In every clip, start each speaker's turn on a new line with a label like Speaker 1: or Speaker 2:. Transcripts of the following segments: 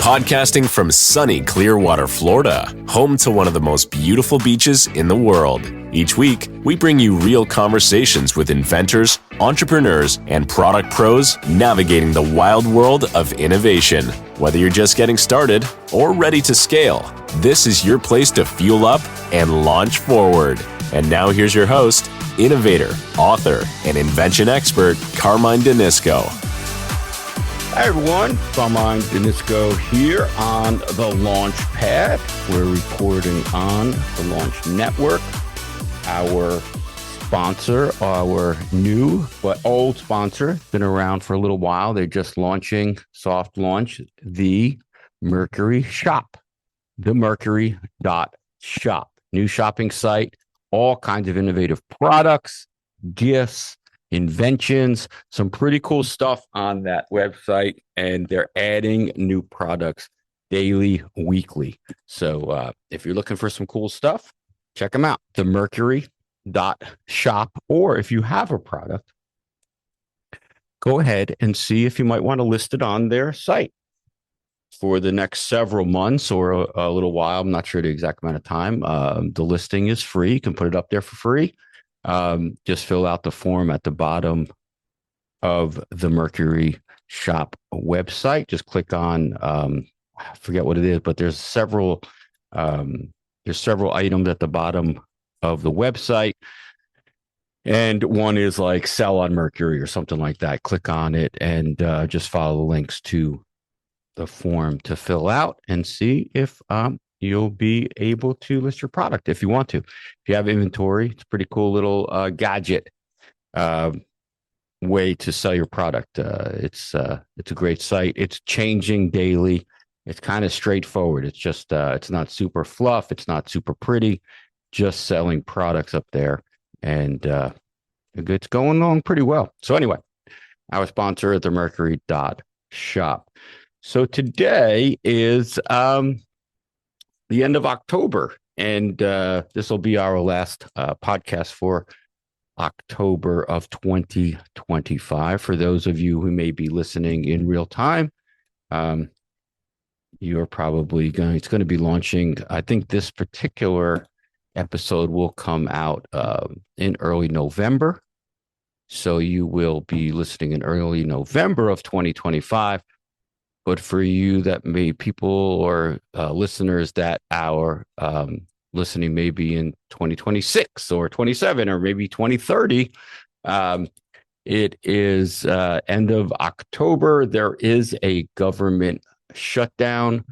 Speaker 1: Podcasting from sunny Clearwater, Florida, home to one of the most beautiful beaches in the world. Each week, we bring you real conversations with inventors, entrepreneurs, and product pros navigating the wild world of innovation. Whether you're just getting started or ready to scale, this is your place to fuel up and launch forward. And now here's your host, innovator, author, and invention expert, Carmine Danisco.
Speaker 2: Hi everyone, Carmine Danisco here on the Launch Pad. We're recording on the Launch Network. Our sponsor, our new but old sponsor, been around for a little while. They're just launching, soft launch, the Mercury Shop, themercury.shop. New shopping site, all kinds of innovative products, gifts, inventions, some pretty cool stuff on that website, and they're adding new products daily, weekly. So if you're looking for some cool stuff, check them out, themercury.shop. Or if you have a product, go ahead and see if you might want to list it on their site for the next several months or a little while. I'm not sure the exact amount of time. The listing is free. You can put it up there for free. Just fill out the form at the bottom of the Mercury Shop website. Just click on, I forget what it is, but there's several items at the bottom of the website. And one is like sell on Mercury or something like that. Click on it and just follow the links to the form to fill out and see if you'll be able to list your product if you want to. If you have inventory, it's a pretty cool little gadget way to sell your product. It's a great site. It's changing daily. It's kind of straightforward. It's just it's not super fluff. It's not super pretty. Just selling products up there, and it's going along pretty well. So anyway, our sponsor at themercury.shop. So today is the end of October, and this will be our last podcast for October of 2025. For those of you who may be listening in real time, you're probably it's going to be launching. I think this particular episode will come out in early November. So you will be listening in early November of 2025. But for you that people or listeners that are listening maybe in 2026 or 27 or maybe 2030, it is end of October. There is a government shutdown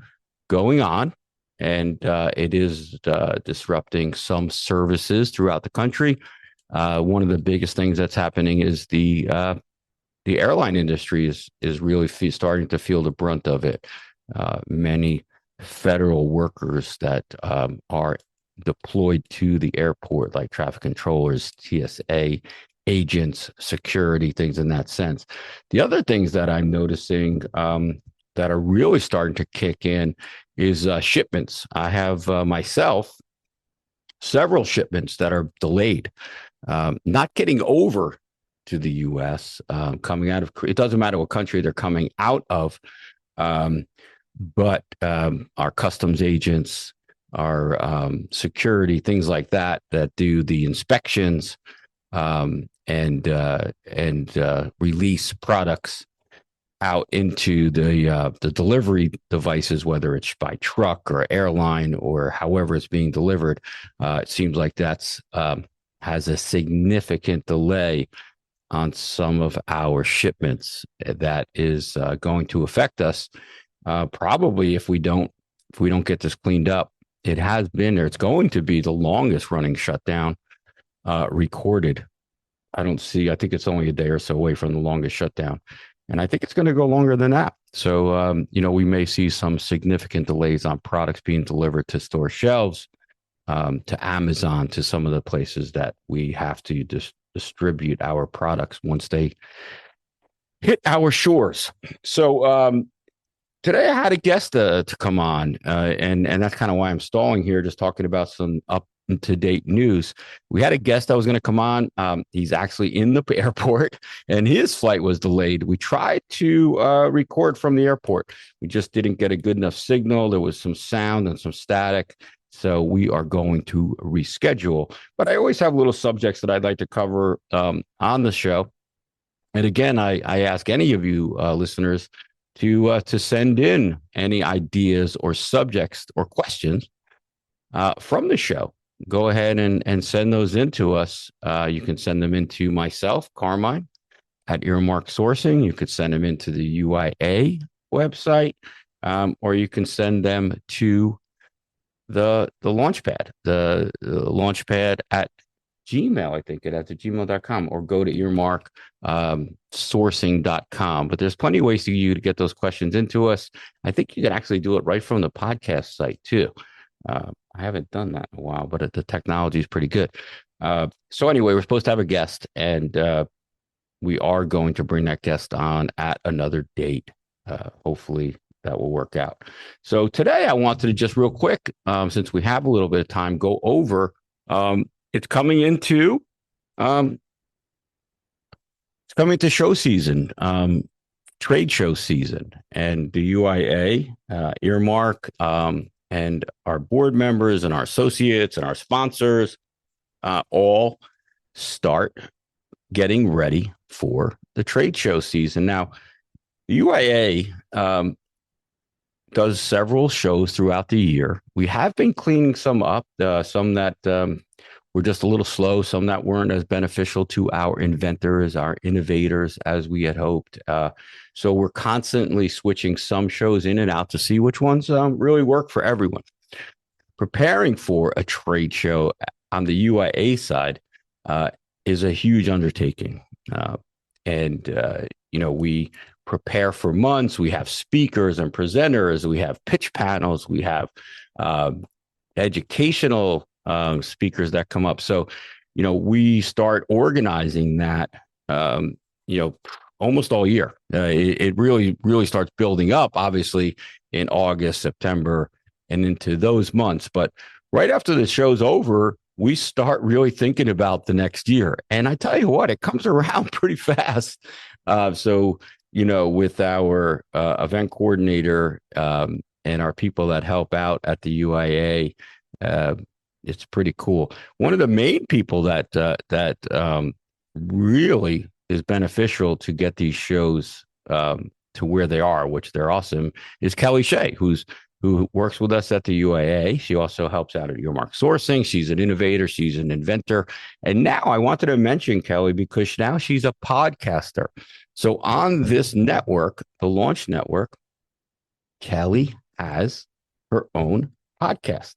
Speaker 2: going on, and it is disrupting some services throughout the country. One of the biggest things that's happening is the airline industry is really starting to feel the brunt of it. Many federal workers that are deployed to the airport, like traffic controllers, TSA agents, security, things in that sense. The other things that I'm noticing that are really starting to kick in is shipments. I have myself several shipments that are delayed, not getting over to the U.S., coming out of, it doesn't matter what country they're coming out of, but our customs agents, our security, things like that do the inspections and release products out into the delivery devices, whether it's by truck or airline or however it's being delivered. It seems like that's has a significant delay on some of our shipments that is going to affect us. Probably if we don't get this cleaned up. It has been there. It's going to be the longest running shutdown recorded. I think it's only a day or so away from the longest shutdown. And I think it's going to go longer than that. So, we may see some significant delays on products being delivered to store shelves, to Amazon, to some of the places that we have to distribute our products once they hit our shores. So today I had a guest to come on, and that's kind of why I'm stalling here, just talking about some up-to-date news. We had a guest that was going to come on. He's actually in the airport, and his flight was delayed. We tried to record from the airport. We just didn't get a good enough signal. There was some sound and some static. So we are going to reschedule. But I always have little subjects that I'd like to cover on the show. And again, I ask any of you listeners to send in any ideas or subjects or questions from the show. Go ahead and send those in to us. You can send them into myself, Carmine, at Earmark Sourcing. You could send them into the UIA website, or you can send them to the Launchpad, the Launchpad at Gmail, I think at gmail.com, or go to earmark sourcing.com. But there's plenty of ways for you to get those questions into us. I think you can actually do it right from the podcast site too. I haven't done that in a while, but the technology is pretty good. So anyway, we're supposed to have a guest, and we are going to bring that guest on at another date. Hopefully that will work out. So today I wanted to just real quick, since we have a little bit of time, go over it's coming into show season, trade show season, and the UIA, Earmark, and our board members and our associates and our sponsors all start getting ready for the trade show season. Now, the UIA does several shows throughout the year. We have been cleaning some up, some that were just a little slow, some that weren't as beneficial to our inventors, our innovators, as we had hoped. So we're constantly switching some shows in and out to see which ones really work for everyone. Preparing for a trade show on the UIA side is a huge undertaking. We prepare for months. We have speakers and presenters. We have pitch panels. We have educational speakers that come up. So, we start organizing that, almost all year. It really starts building up, obviously, in August, September, and into those months. But right after the show's over, we start really thinking about the next year. And I tell you what, it comes around pretty fast. With our event coordinator and our people that help out at the UIA, it's pretty cool. One of the main people that really is beneficial to get these shows to where they are, which they're awesome, is Kelly Shea, who works with us at the UIA. She also helps out at Earmark Sourcing. She's an innovator. She's an inventor. And now I wanted to mention Kelly because now she's a podcaster. So on this network, the Launch Network, Kelly has her own podcast.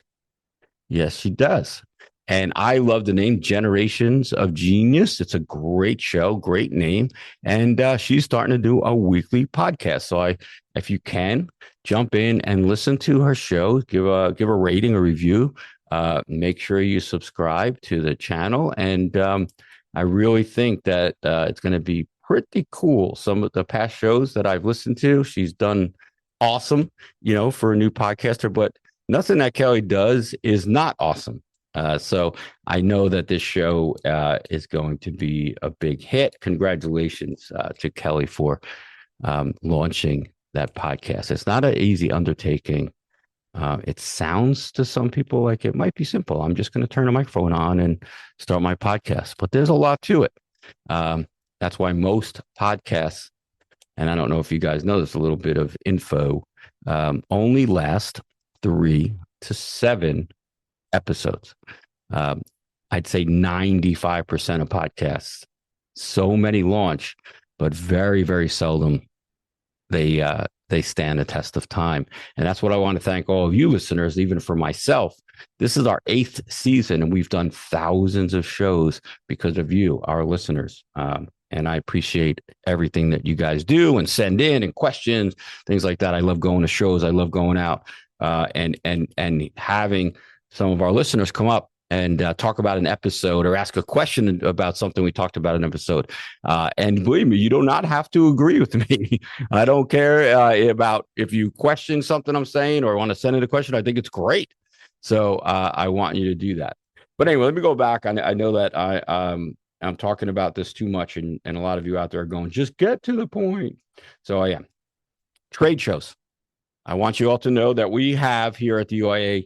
Speaker 2: Yes, she does. And I love the name Generations of Genius. It's a great show, great name. And she's starting to do a weekly podcast. So if you can, jump in and listen to her show, give a rating, a review. Make sure you subscribe to the channel. And I really think that it's going to be pretty cool. Some of the past shows that I've listened to, she's done awesome, for a new podcaster. But nothing that Kelly does is not awesome. So I know that this show is going to be a big hit. Congratulations to Kelly for launching that podcast. It's not an easy undertaking. It sounds to some people like it might be simple. I'm just going to turn the microphone on and start my podcast. But there's a lot to it. That's why most podcasts, and I don't know if you guys know this, a little bit of info, only last 3 to 7 episodes. I'd say 95% of podcasts, so many launch, but very, very seldom they stand the test of time. And that's what I want to thank all of you listeners, even for myself. This is our 8th season, and we've done thousands of shows because of you, our listeners. And I appreciate everything that you guys do and send in and questions, things like that. I love going to shows. I love going out and having some of our listeners come up and talk about an episode or ask a question about something we talked about in an episode. And believe me, you do not have to agree with me. I don't care about if you question something I'm saying or want to send in a question. I think it's great. So I want you to do that. But anyway, let me go back. I know that I'm talking about this too much, and a lot of you out there are going, just get to the point. So I am. Trade shows. I want you all to know that we have here at the UIA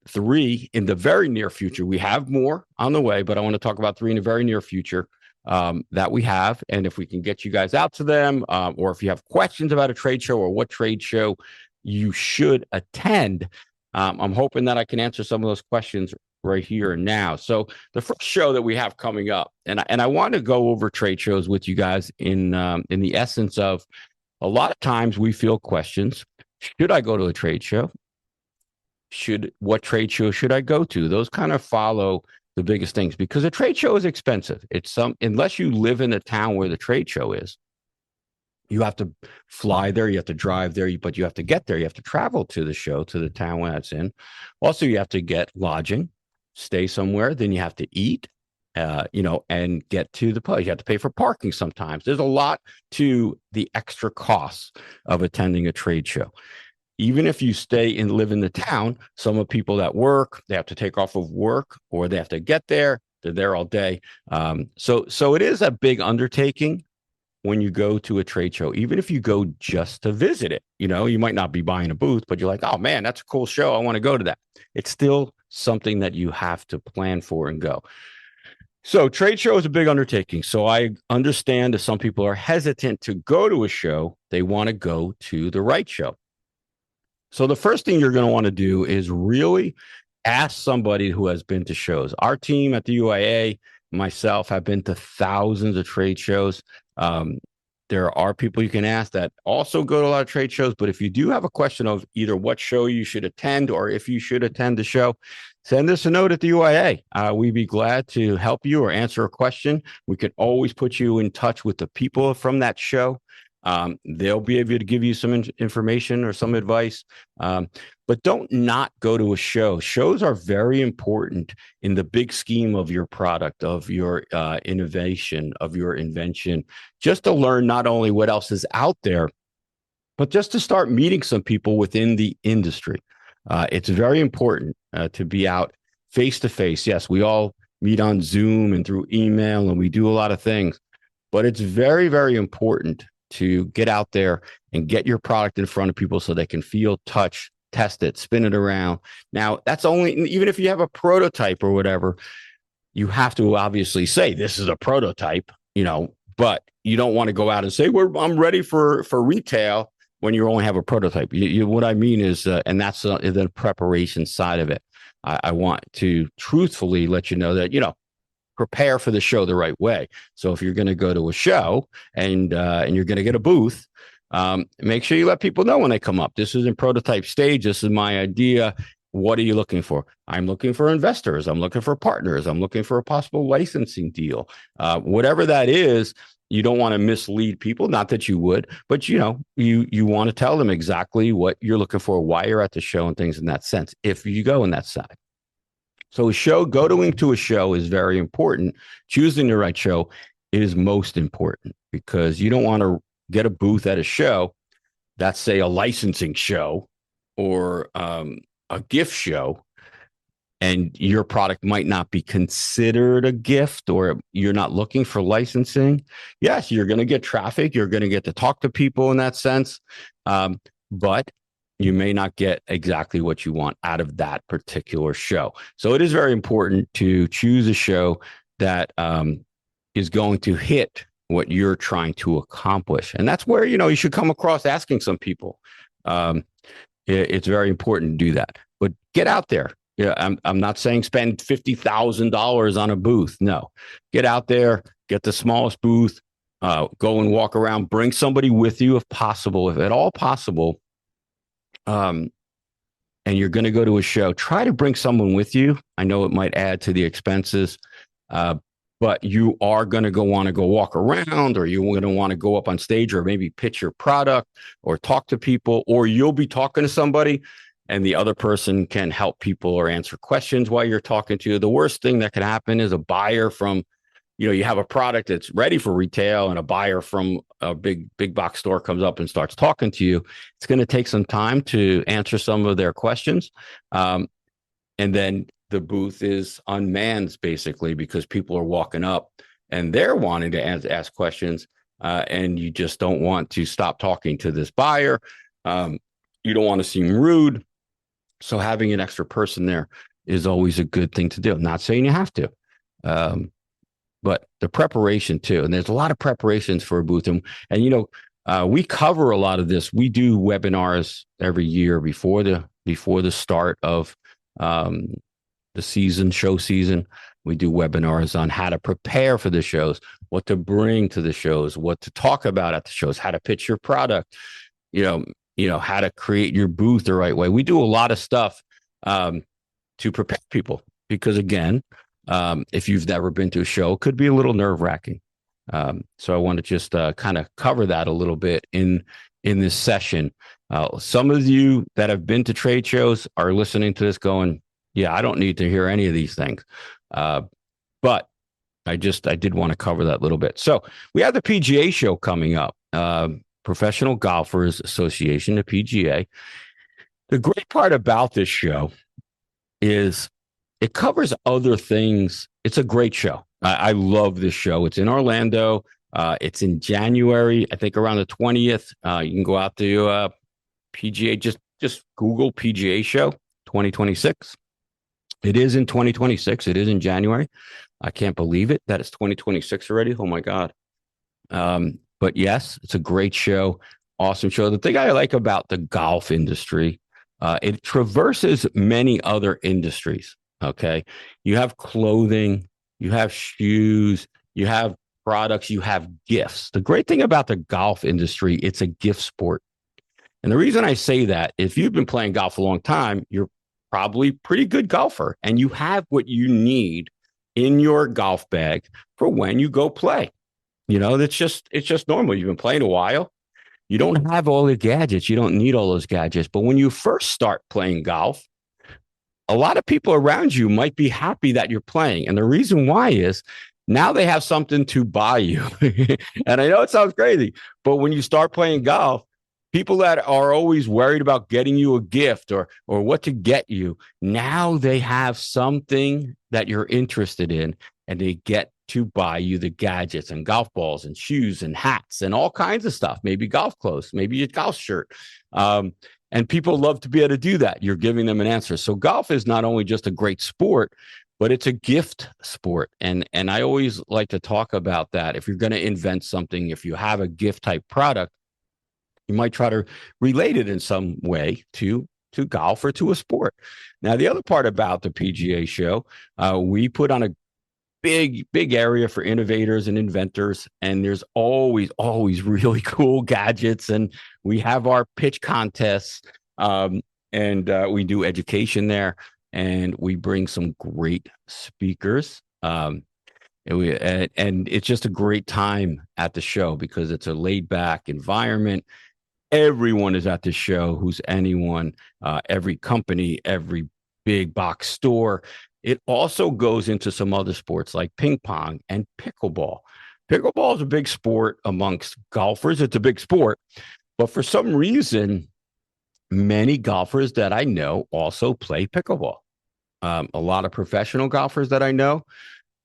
Speaker 2: 3 in the very near future. We have more on the way, but I want to talk about 3 in the very near future that we have. And if we can get you guys out to them, or if you have questions about a trade show or what trade show you should attend, I'm hoping that I can answer some of those questions right here and now. So the first show that we have coming up, and I want to go over trade shows with you guys in the essence of, a lot of times we feel questions. Should I go to a trade show? What trade show should I go to? Those kind of follow the biggest things, because a trade show is expensive. Unless you live in the town where the trade show is, you have to fly there, you have to drive there, but you have to get there. You have to travel to the show, to the town where it's in. Also, you have to get lodging, stay somewhere, then you have to eat, and get to the place. You have to pay for parking sometimes. There's a lot to the extra costs of attending a trade show. Even if you stay and live in the town, some of the people that work, they have to take off of work, or they have to get there. They're there all day. So it is a big undertaking when you go to a trade show, even if you go just to visit it. You might not be buying a booth, but you're like, oh man, that's a cool show. I want to go to that. It's still something that you have to plan for and go. So trade show is a big undertaking. So I understand that some people are hesitant to go to a show. They want to go to the right show. So the first thing you're going to want to do is really ask somebody who has been to shows. Our team at the UIA, myself, have been to thousands of trade shows. There are people you can ask that also go to a lot of trade shows. But if you do have a question of either what show you should attend or if you should attend the show, send us a note at the UIA. We'd be glad to help you or answer a question. We can always put you in touch with the people from that show. They'll be able to give you some information or some advice, but don't not go to a show. Shows are very important in the big scheme of your product, of your innovation, of your invention, just to learn not only what else is out there, but just to start meeting some people within the industry. It's very important to be out face to face. Yes, we all meet on Zoom and through email, and we do a lot of things, but it's very, very important to get out there and get your product in front of people so they can feel, touch, test it, spin it around. Now, that's only, even if you have a prototype or whatever, you have to obviously say, this is a prototype, but you don't want to go out and say, I'm ready for retail when you only have a prototype. What I mean is, and that's the preparation side of it. I want to truthfully let you know that, prepare for the show the right way. So if you're going to go to a show and you're going to get a booth, make sure you let people know when they come up. This is in prototype stage. This is my idea. What are you looking for? I'm looking for investors. I'm looking for partners. I'm looking for a possible licensing deal. Whatever that is, you don't want to mislead people. Not that you would, but you want to tell them exactly what you're looking for, why you're at the show, and things in that sense, if you go in that side. So going to a show is very important. Choosing the right show is most important, because you don't want to get a booth at a show that's, say, a licensing show or a gift show, and your product might not be considered a gift, or you're not looking for licensing. Yes, you're going to get traffic. You're going to get to talk to people in that sense, but you may not get exactly what you want out of that particular show. So it is very important to choose a show that is going to hit what you're trying to accomplish. And that's where, you should come across asking some people. It's very important to do that. But get out there. Yeah, I'm not saying spend $50,000 on a booth. No, get out there, get the smallest booth, go and walk around, bring somebody with you if possible, if at all possible. And you're going to go to a show, try to bring someone with you. I know it might add to the expenses, but you are going to want to go walk around, or you're going to want to go up on stage, or maybe pitch your product or talk to people, or you'll be talking to somebody and the other person can help people or answer questions while you're talking to you. The worst thing that can happen is a buyer from, you have a product that's ready for retail, and a buyer from a big box store comes up and starts talking to you. It's going to take some time to answer some of their questions. And then the booth is unmanned basically because people are walking up and they're wanting to ask questions, and you just don't want to stop talking to this buyer. You don't want to seem rude. So having an extra person there is always a good thing to do. I'm not saying you have to, but the preparation too. And there's a lot of preparations for a booth. And you know, we cover a lot of this. We do webinars every year before the start of the show season. We do webinars on how to prepare for the shows, what to bring to the shows, what to talk about at the shows, how to pitch your product, you know, how to create your booth the right way. We do a lot of stuff to prepare people because, again, if you've never been to a show, it could be a little nerve-wracking. So I want to just kind of cover that a little bit in this session. Some of you that have been to trade shows are listening to this going, yeah, I don't need to hear any of these things. But I did want to cover that a little bit. So we have the PGA show coming up, Professional Golfers Association, the PGA. The great part about this show is it covers other things. It's a great show. I love this show. It's in Orlando. It's in January, I think around the 20th. You can go out to PGA, just Google PGA show 2026. It is in 2026. It is in January. I can't believe it that it's 2026 already. Oh my God. But yes, it's a great show. Awesome show. The thing I like about the golf industry, it traverses many other industries. Okay. You have clothing, you have shoes, you have products, you have gifts. The great thing about the golf industry, it's a gift sport. And the reason I say that, if you've been playing golf a long time, you're probably pretty good golfer and you have what you need in your golf bag for when you go play. You know, it's just normal. You've been playing a while. You don't have all the gadgets. You don't need all those gadgets. But when you first start playing golf, a lot of people around you might be happy that you're playing. And the reason why is now they have something to buy you. And I know it sounds crazy, but when you start playing golf, people that are always worried about getting you a gift or what to get you, now they have something that you're interested in and they get to buy you the gadgets and golf balls and shoes and hats and all kinds of stuff, maybe golf clothes, maybe a golf shirt. And people love to be able to do that. You're giving them an answer. So golf is not only just a great sport, but it's a gift sport. And I always like to talk about that. If you're going to invent something, if you have a gift type product, you might try to relate it in some way to golf or to a sport. Now, the other part about the PGA show, we put on a big area for innovators and inventors, and there's always really cool gadgets, and we have our pitch contests, and we do education there, and we bring some great speakers, and it's just a great time at the show because it's a laid back environment. Everyone is at the show who's anyone, every company, every big box store. It also goes into some other sports like ping pong and pickleball. Pickleball is a big sport amongst golfers. It's a big sport, but for some reason, many golfers that I know also play pickleball. A lot of professional golfers that I know,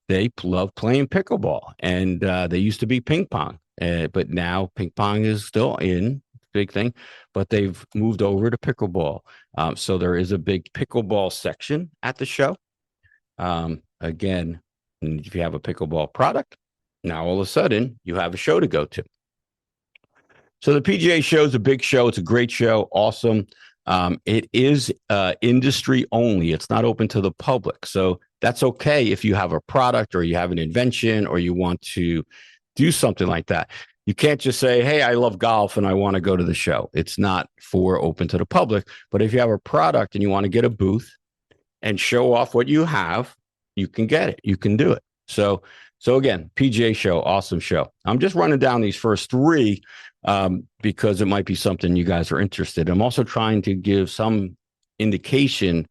Speaker 2: they love playing pickleball, and they used to be ping pong, but now ping pong is still in. Big thing, but they've moved over to pickleball. So there is a big pickleball section at the show. Again, if you have a pickleball product, now all of a sudden you have a show to go to. So the PGA show is a big show. It's a great show. Awesome. It is industry only. It's not open to the public. So that's okay if you have a product or you have an invention or you want to do something like that. You can't just say, hey, I love golf and I want to go to the show. It's not for open to the public. But if you have a product and you want to get a booth and show off what you have, you can get it. You can do it. So again, PGA show, awesome show. I'm just running down these first three because it might be something you guys are interested in. I'm also trying to give some indication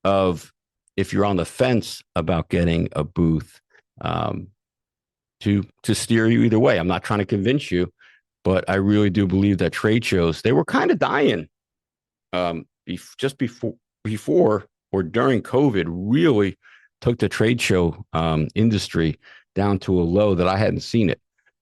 Speaker 2: of if you're on the fence about getting a booth, to steer you either way. I'm not trying to convince you, but I really do believe that trade shows, they were kind of dying just before or during COVID really took the trade show industry down to a low that I hadn't seen it.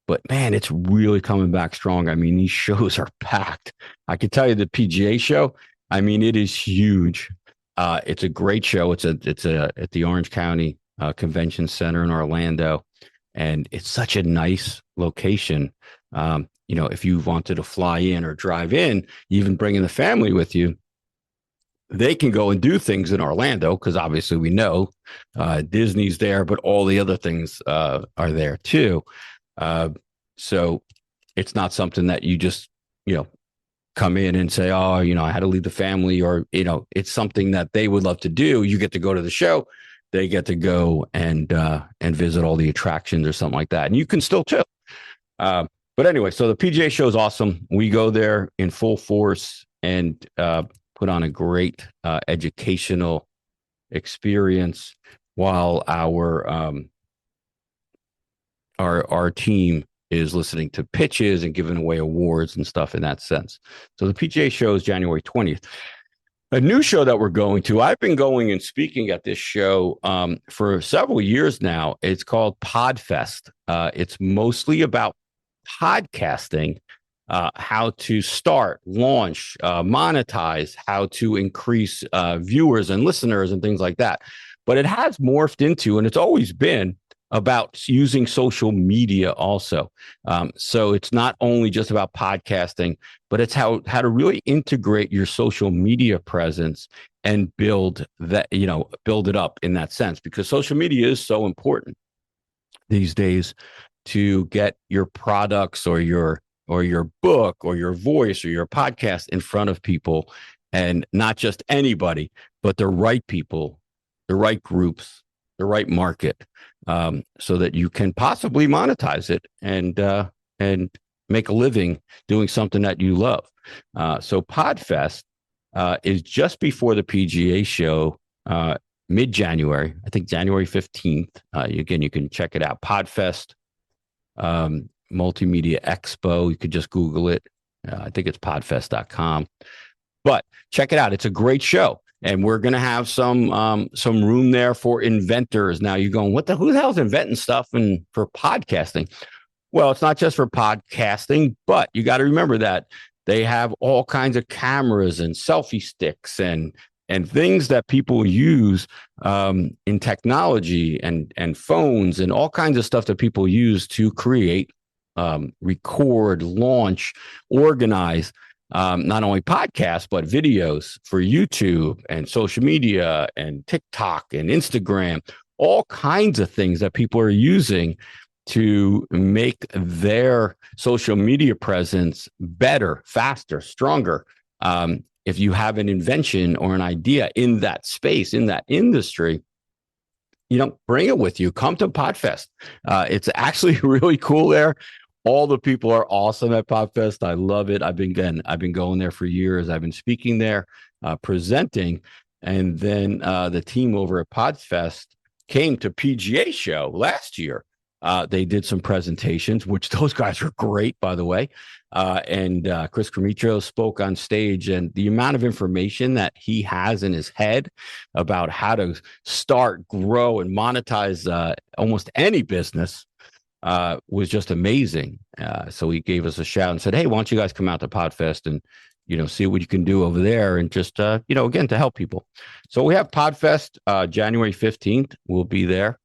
Speaker 2: But man, it's really coming back strong. I mean, these shows are packed. I can tell you the PGA show. I mean, it is huge. It's a great show. It's at the Orange County Convention Center in Orlando, and it's such a nice location. If you wanted to fly in or drive in, even bringing the family with you, they can go and do things in Orlando because obviously we know Disney's there, but all the other things are there too. So it's not something that you just, come in and say, oh, I had to leave the family, or, it's something that they would love to do. You get to go to the show. They get to go and visit all the attractions or something like that. And you can still too. But anyway, so the PGA show is awesome. We go there in full force and put on a great educational experience while our team is listening to pitches and giving away awards and stuff in that sense. So the PGA show is January 20th. A new show that we're going to, I've been going and speaking at this show for several years now. It's called Podfest. It's mostly about podcasting, how to start, launch, monetize, how to increase viewers and listeners and things like that. But it has morphed into, and it's always been, about using social media also. So it's not only just about podcasting, but it's how to really integrate your social media presence and build it up in that sense, because social media is so important these days to get your products or your book or your voice or your podcast in front of people, and not just anybody, but the right people, the right groups, the right market, so that you can possibly monetize it and make a living doing something that you love. So Podfest is just before the PGA show, mid-January, I think January 15th. Again, you can check it out. Podfest Multimedia Expo. You could just Google it. I think it's podfest.com. But check it out. It's a great show. And we're going to have some room there for inventors. Now you're going, who the hell is inventing stuff and for podcasting? Well, it's not just for podcasting, but you got to remember that they have all kinds of cameras and selfie sticks and things that people use in technology and phones and all kinds of stuff that people use to create, record, launch, organize. Not only podcasts, but videos for YouTube and social media and TikTok and Instagram, all kinds of things that people are using to make their social media presence better, faster, stronger. If you have an invention or an idea in that space, in that industry, bring it with you. Come to Podfest. It's actually really cool there. All the people are awesome at Podfest. I love it. I've been going there for years. I've been speaking there, presenting, and then the team over at Podfest came to PGA show last year. They did some presentations, which those guys are great, by the way. And Chris Cremitro spoke on stage, and the amount of information that he has in his head about how to start, grow, and monetize almost any business was just amazing. So he gave us a shout and said, hey, why don't you guys come out to Podfest and, see what you can do over there and just, again, to help people. So we have Podfest, January 15th. We'll be there.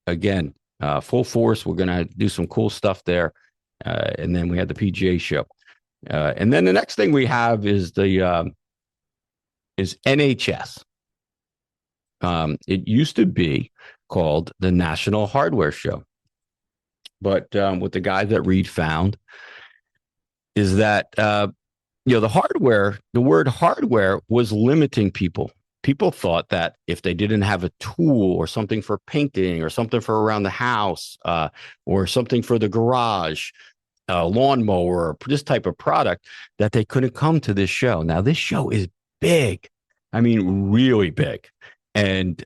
Speaker 2: Again, full force. We're going to do some cool stuff there. And then we had the PGA show. And then the next thing we have is is NHS. It used to be called the National Hardware Show. But what the guys at Reed found is that, the word hardware was limiting people. People thought that if they didn't have a tool or something for painting or something for around the house or something for the garage, lawnmower, or this type of product, that they couldn't come to this show. Now, this show is big. I mean, really big. And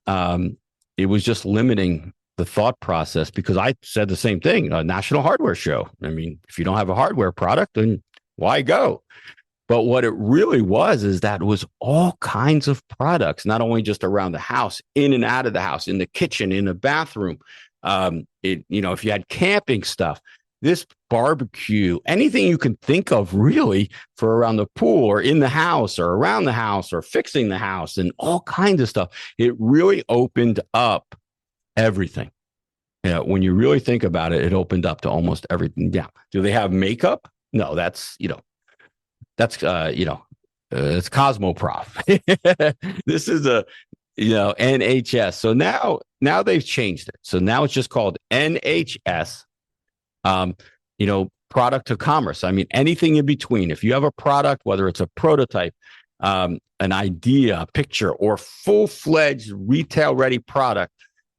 Speaker 2: it was just limiting the thought process, because I said the same thing, a National Hardware Show. I mean, if you don't have a hardware product, then why go? But what it really was is that it was all kinds of products, not only just around the house, in and out of the house, in the kitchen, in the bathroom. If you had camping stuff, this barbecue, anything you can think of really for around the pool or in the house or around the house or fixing the house and all kinds of stuff. It really opened up everything. When you really think about it, it opened up to almost everything. Yeah. Do they have makeup? No, that's it's Cosmoprof. This is a NHS. So now they've changed it. So now it's just called NHS. Product to commerce. I mean, anything in between. If you have a product, whether it's a prototype, an idea, a picture, or full-fledged retail-ready product,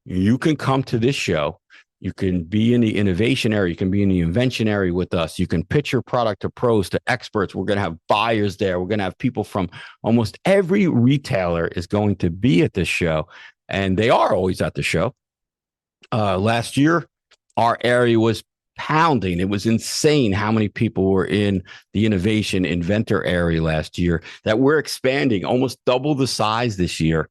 Speaker 2: you can come to this show. You can be in the innovation area. You can be in the invention area with us. You can pitch your product to pros, to experts. We're going to have buyers there. We're going to have people from almost every retailer is going to be at this show. And they are always at the show. Last year, our area was pounding. It was insane how many people were in the innovation inventor area last year, that we're expanding almost double the size this year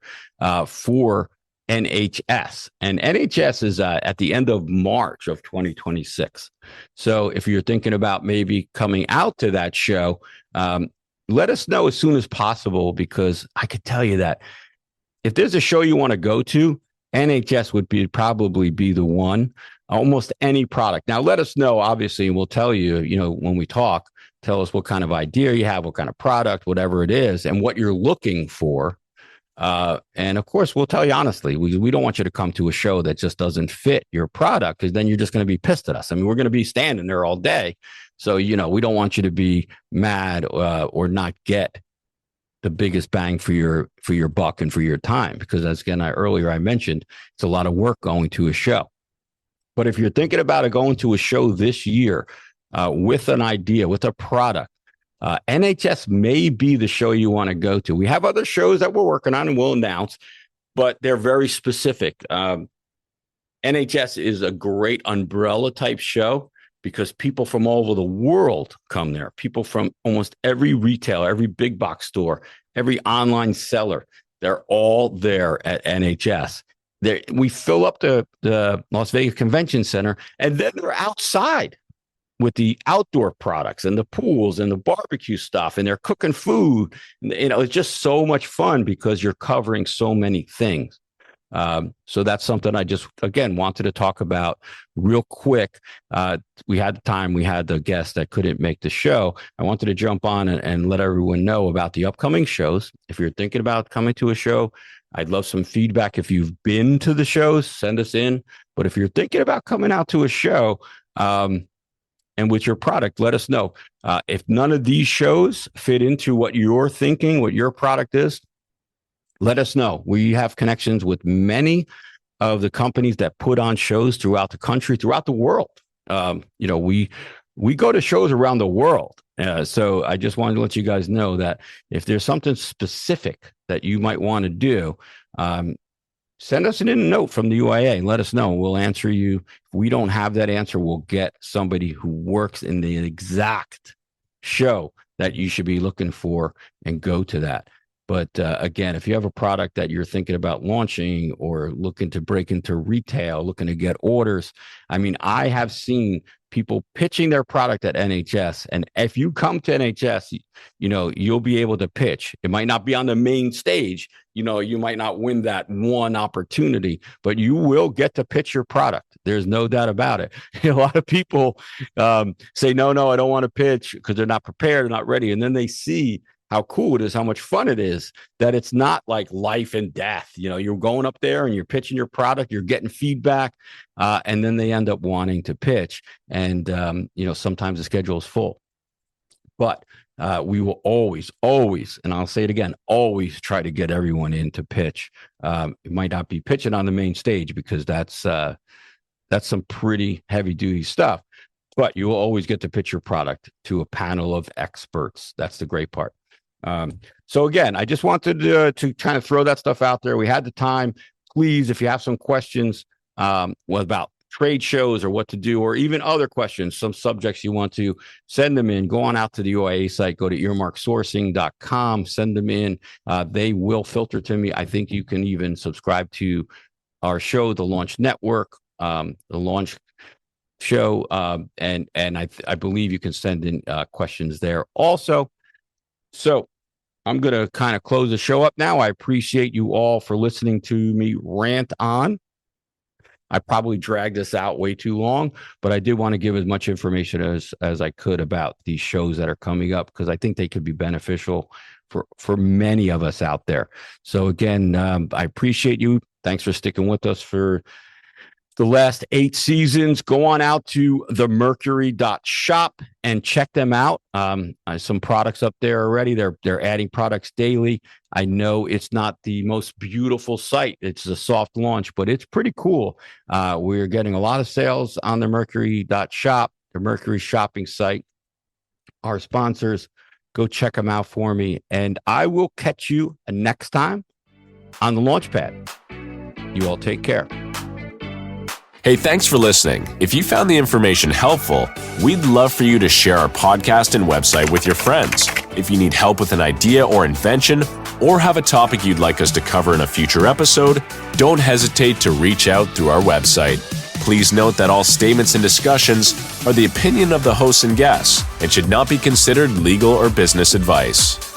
Speaker 2: for NHS. And NHS is at the end of March of 2026. So if you're thinking about maybe coming out to that show, let us know as soon as possible, because I could tell you that if there's a show you want to go to, NHS would probably be the one. Almost any product. Now, let us know, obviously, and we'll tell you, when we talk, tell us what kind of idea you have, what kind of product, whatever it is, and what you're looking for. And of course, we'll tell you honestly, we don't want you to come to a show that just doesn't fit your product, because then you're just going to be pissed at us. I mean, we're going to be standing there all day. So, we don't want you to be mad or not get the biggest bang for your buck and for your time, because as earlier I mentioned, it's a lot of work going to a show. But if you're thinking about going to a show this year with an idea, with a product, NHS may be the show you want to go to. We have other shows that we're working on and we'll announce, but they're very specific. NHS is a great umbrella type show because people from all over the world come there. People from almost every retailer, every big box store, every online seller, they're all there at NHS. We fill up the Las Vegas Convention Center, and then they're outside with the outdoor products and the pools and the barbecue stuff, and they're cooking food. It's just so much fun because you're covering so many things. So that's something I just, again, wanted to talk about real quick. We had the time, we had the guest that couldn't make the show. I wanted to jump on and let everyone know about the upcoming shows. If you're thinking about coming to a show, I'd love some feedback. If you've been to the shows, send us in. But if you're thinking about coming out to a show and with your product, let us know. If none of these shows fit into what you're thinking, what your product is, let us know. We have connections with many of the companies that put on shows throughout the country, throughout the world. We go to shows around the world. So I just wanted to let you guys know that if there's something specific that you might want to do, send us a note from the UIA and let us know. We'll answer you. If we don't have that answer, we'll get somebody who works in the exact show that you should be looking for and go to that. But again, if you have a product that you're thinking about launching or looking to break into retail, looking to get orders, I mean, I have seen people pitching their product at NHS. And if you come to NHS, you'll be able to pitch. It might not be on the main stage. You might not win that one opportunity, but you will get to pitch your product. There's no doubt about it. A lot of people say, no, I don't want to pitch because they're not prepared, not ready. And then they see how cool it is, how much fun it is, that it's not like life and death. You're going up there and you're pitching your product, you're getting feedback, and then they end up wanting to pitch. And, sometimes the schedule is full. But we will always, and I'll say it again, always try to get everyone in to pitch. It might not be pitching on the main stage because that's some pretty heavy duty stuff. But you will always get to pitch your product to a panel of experts. That's the great part. So again, I just wanted to kind of throw that stuff out there. We had the time. Please, if you have some questions about trade shows or what to do, or even other questions, some subjects you want to send them in, go on out to the UIA site, go to earmarksourcing.com, send them in. They will filter to me. I think you can even subscribe to our show, the Launch Network, the Launch Show, and I believe you can send in questions there also. So I'm going to kind of close the show up now. I appreciate you all for listening to me rant on. I probably dragged this out way too long, but I did want to give as much information as I could about these shows that are coming up, because I think they could be beneficial for many of us out there. So again, I appreciate you. Thanks for sticking with us for the last 8 seasons. Go on out to themercury.shop and check them out. Some products up there already. They're adding products daily. I know it's not the most beautiful site. It's a soft launch, but it's pretty cool. We're getting a lot of sales on themercury.shop, the Mercury shopping site. Our sponsors, go check them out for me. And I will catch you next time on the Launchpad. You all take care.
Speaker 1: Hey, thanks for listening. If you found the information helpful, we'd love for you to share our podcast and website with your friends. If you need help with an idea or invention, or have a topic you'd like us to cover in a future episode, don't hesitate to reach out through our website. Please note that all statements and discussions are the opinion of the hosts and guests and should not be considered legal or business advice.